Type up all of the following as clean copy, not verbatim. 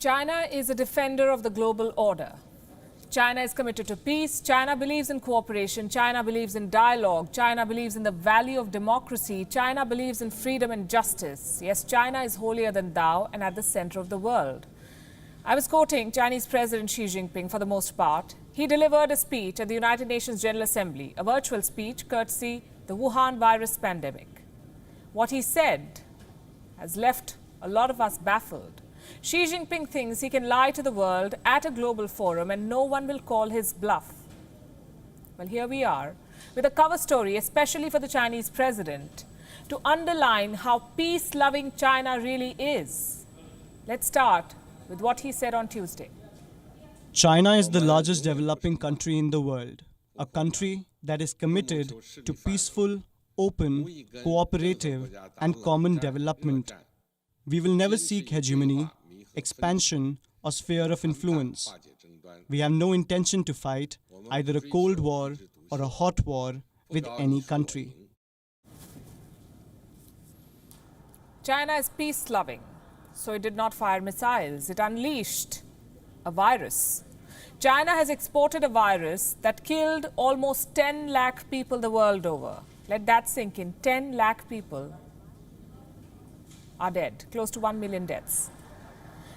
China is a defender of the global order. China is committed to peace. China believes in cooperation. China believes in dialogue. China believes in the value of democracy. China believes in freedom and justice. Yes, China is holier than thou and at the center of the world. I was quoting Chinese President Xi Jinping for the most part. He delivered a speech at the United Nations General Assembly, a virtual speech courtesy the Wuhan virus pandemic. What he said has left a lot of us baffled. Xi Jinping thinks he can lie to the world at a global forum and no one will call his bluff. Well, here we are with a cover story, especially for the Chinese president, to underline how peace-loving China really is. Let's start with what he said on Tuesday. China is the largest developing country in the world, a country that is committed to peaceful, open, cooperative, and common development. We will never seek hegemony, expansion, or sphere of influence. We have no intention to fight either a cold war or a hot war with any country. China is peace-loving, so it did not fire missiles. It unleashed a virus. China has exported a virus that killed almost 10 lakh people the world over. Let that sink in. 10 lakh people are dead, close to 1 million deaths.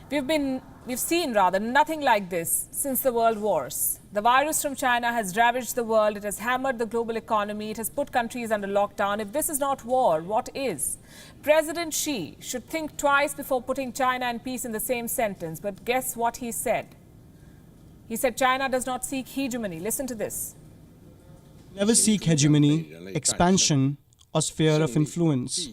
We've seen nothing like this since the world wars. The virus from China has ravaged the world. It has hammered the global economy. It has put countries under lockdown. If this is not war, what is? President Xi should think twice before putting China and peace in the same sentence. But guess what he said? He said China does not seek hegemony. Listen to this. Never seek hegemony, expansion, or sphere of influence.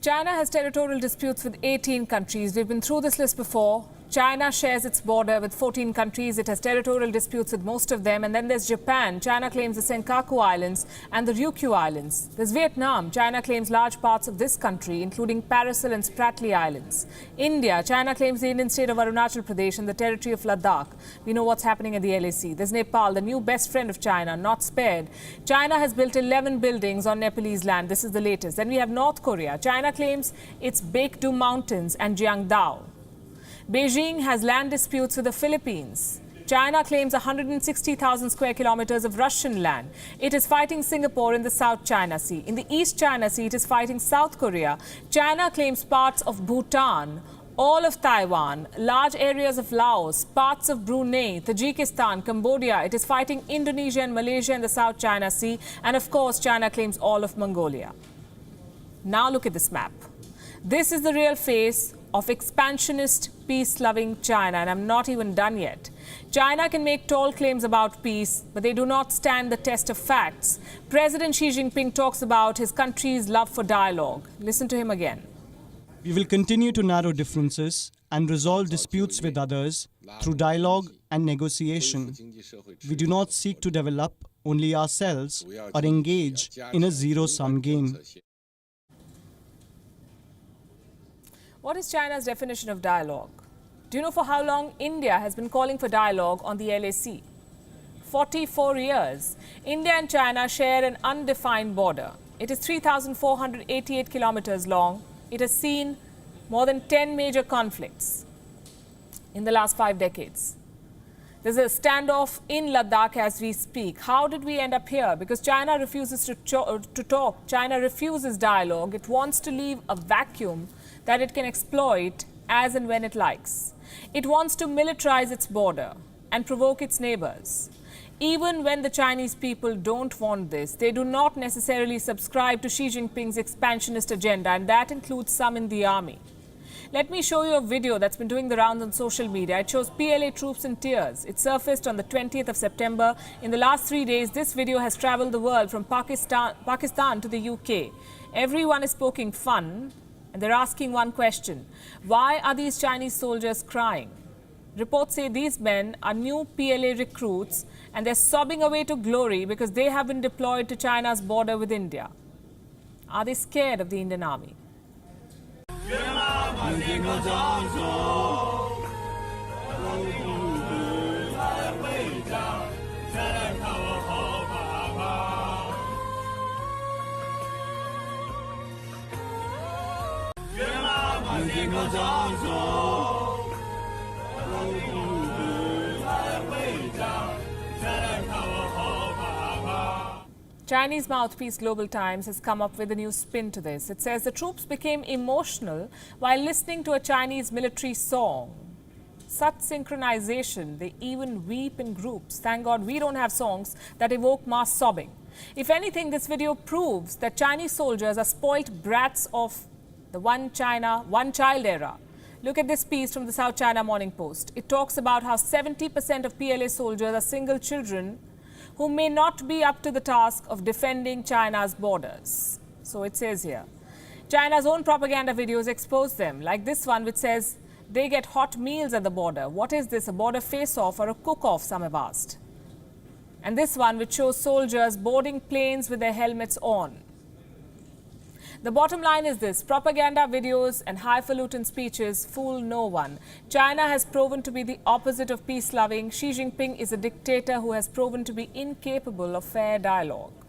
China has territorial disputes with 18 countries. We've been through this list before. China shares its border with 14 countries. It has territorial disputes with most of them. And then there's Japan. China claims the Senkaku Islands and the Ryukyu Islands. There's Vietnam. China claims large parts of this country, including Paracel and Spratly Islands. India. China claims the Indian state of Arunachal Pradesh and the territory of Ladakh. We know what's happening at the LAC. There's Nepal, the new best friend of China, not spared. China has built 11 buildings on Nepalese land. This is the latest. Then we have North Korea. China claims its Baekdu Mountains and Jiangdao. Beijing has land disputes with the Philippines. China claims 160,000 square kilometers of Russian land. It is fighting Singapore in the South China Sea. In the East China Sea, it is fighting South Korea. China claims parts of Bhutan, all of Taiwan, large areas of Laos, parts of Brunei, Tajikistan, Cambodia. It is fighting Indonesia and Malaysia in the South China Sea. And of course, China claims all of Mongolia. Now look at this map. This is the real face of expansionist, peace-loving China, and I'm not even done yet. China can make tall claims about peace, but they do not stand the test of facts. President Xi Jinping talks about his country's love for dialogue. Listen to him again. We will continue to narrow differences and resolve disputes with others through dialogue and negotiation. We do not seek to develop only ourselves or engage in a zero-sum game. What is China's definition of dialogue? Do you know for how long India has been calling for dialogue on the LAC? 44 years. India and China share an undefined border. It is 3,488 kilometers long. It has seen more than 10 major conflicts in the last 5 decades. There's a standoff in Ladakh as we speak. How did we end up here? Because China refuses to talk. China refuses dialogue. It wants to leave a vacuum that it can exploit as and when it likes. It wants to militarize its border and provoke its neighbors. Even when the Chinese people don't want this, they do not necessarily subscribe to Xi Jinping's expansionist agenda, and that includes some in the army. Let me show you a video that's been doing the rounds on social media. It shows PLA troops in tears. It surfaced on the 20th of September. In the last 3 days, this video has traveled the world from Pakistan to the UK. Everyone is poking fun, and they're asking one question. Why are these Chinese soldiers crying? Reports say these men are new PLA recruits and they're sobbing away to glory because they have been deployed to China's border with India. Are they scared of the Indian army? King of Chinese mouthpiece Global Times has come up with a new spin to this. It says the troops became emotional while listening to a Chinese military song. Such synchronization, they even weep in groups. Thank God we don't have songs that evoke mass sobbing. If anything, this video proves that Chinese soldiers are spoilt brats of the one China, one child era. Look at this piece from the South China Morning Post. It talks about how 70% of PLA soldiers are single children who may not be up to the task of defending China's borders. So it says here, China's own propaganda videos expose them, like this one which says they get hot meals at the border. What is this, a border face-off or a cook-off, some have asked. And this one which shows soldiers boarding planes with their helmets on. The bottom line is this: propaganda videos and highfalutin speeches fool no one. China has proven to be the opposite of peace-loving. Xi Jinping is a dictator who has proven to be incapable of fair dialogue.